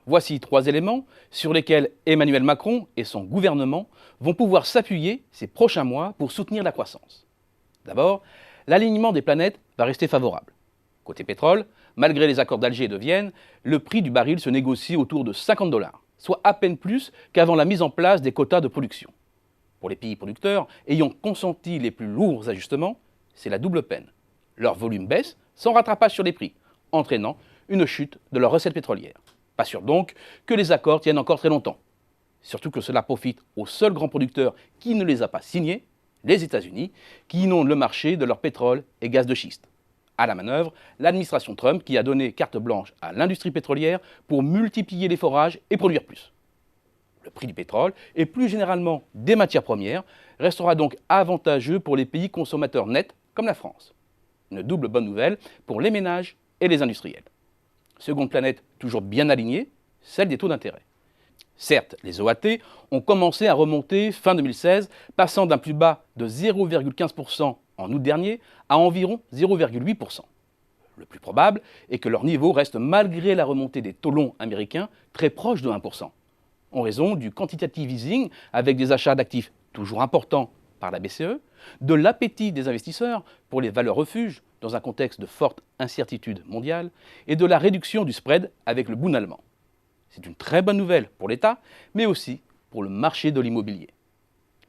Voici 3 éléments sur lesquels Emmanuel Macron et son gouvernement vont pouvoir s'appuyer ces prochains mois pour soutenir la croissance. D'abord, l'alignement des planètes va rester favorable. Côté pétrole, malgré les accords d'Alger et de Vienne, le prix du baril se négocie autour de 50 $, soit à peine plus qu'avant la mise en place des quotas de production. Pour les pays producteurs ayant consenti les plus lourds ajustements, c'est la double peine. Leur volume baisse sans rattrapage sur les prix, entraînant une chute de leurs recettes pétrolières. Pas sûr donc que les accords tiennent encore très longtemps. Surtout que cela profite aux seuls grands producteurs qui ne les a pas signés, les États-Unis, qui inondent le marché de leur pétrole et gaz de schiste. À la manœuvre, l'administration Trump qui a donné carte blanche à l'industrie pétrolière pour multiplier les forages et produire plus. Le prix du pétrole et plus généralement des matières premières restera donc avantageux pour les pays consommateurs nets comme la France. Une double bonne nouvelle pour les ménages et les industriels. Seconde planète toujours bien alignée, celle des taux d'intérêt. Certes, les OAT ont commencé à remonter fin 2016, passant d'un plus bas de 0,15% en août dernier à environ 0,8%. Le plus probable est que leur niveau reste malgré la remontée des taux longs américains très proche de 1%, en raison du quantitative easing avec des achats d'actifs toujours importants par la BCE, de l'appétit des investisseurs pour les valeurs refuges dans un contexte de forte incertitude mondiale et de la réduction du spread avec le Bund allemand. C'est une très bonne nouvelle pour l'État, mais aussi pour le marché de l'immobilier.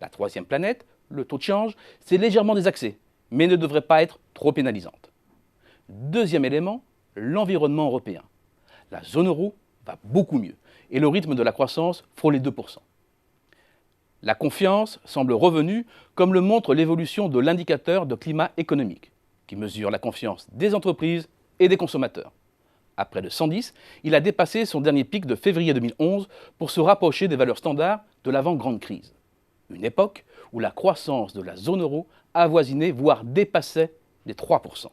La troisième planète, le taux de change, s'est légèrement désaxé, mais ne devrait pas être trop pénalisante. Deuxième élément, l'environnement européen. La zone euro va beaucoup mieux et le rythme de la croissance frôle les 2%. La confiance semble revenue, comme le montre l'évolution de l'indicateur de climat économique, qui mesure la confiance des entreprises et des consommateurs. À près de 110, il a dépassé son dernier pic de février 2011 pour se rapprocher des valeurs standards de l'avant-grande crise. Une époque où la croissance de la zone euro avoisinait, voire dépassait les 3%.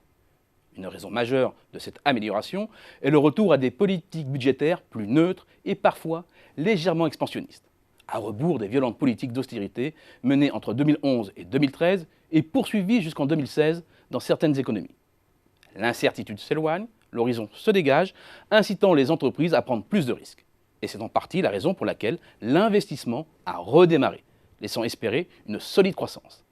Une raison majeure de cette amélioration est le retour à des politiques budgétaires plus neutres et parfois légèrement expansionnistes, à rebours des violentes politiques d'austérité menées entre 2011 et 2013 et poursuivies jusqu'en 2016 dans certaines économies. L'incertitude s'éloigne, l'horizon se dégage, incitant les entreprises à prendre plus de risques. Et c'est en partie la raison pour laquelle l'investissement a redémarré, laissant espérer une solide croissance.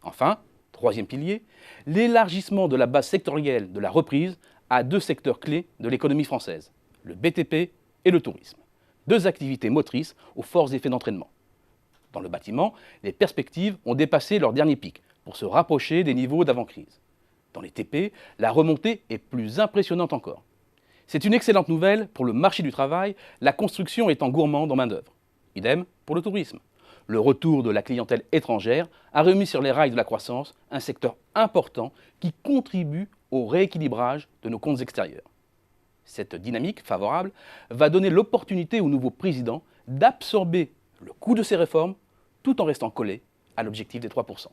Enfin, troisième pilier, l'élargissement de la base sectorielle de la reprise à 2 secteurs clés de l'économie française, le BTP et le tourisme. 2 activités motrices aux forts effets d'entraînement. Dans le bâtiment, les perspectives ont dépassé leur dernier pic pour se rapprocher des niveaux d'avant-crise. Dans les TP, la remontée est plus impressionnante encore. C'est une excellente nouvelle pour le marché du travail, la construction étant gourmande en main-d'œuvre. Idem pour le tourisme. Le retour de la clientèle étrangère a remis sur les rails de la croissance un secteur important qui contribue au rééquilibrage de nos comptes extérieurs. Cette dynamique favorable va donner l'opportunité au nouveau président d'absorber le coût de ces réformes tout en restant collé à l'objectif des 3%.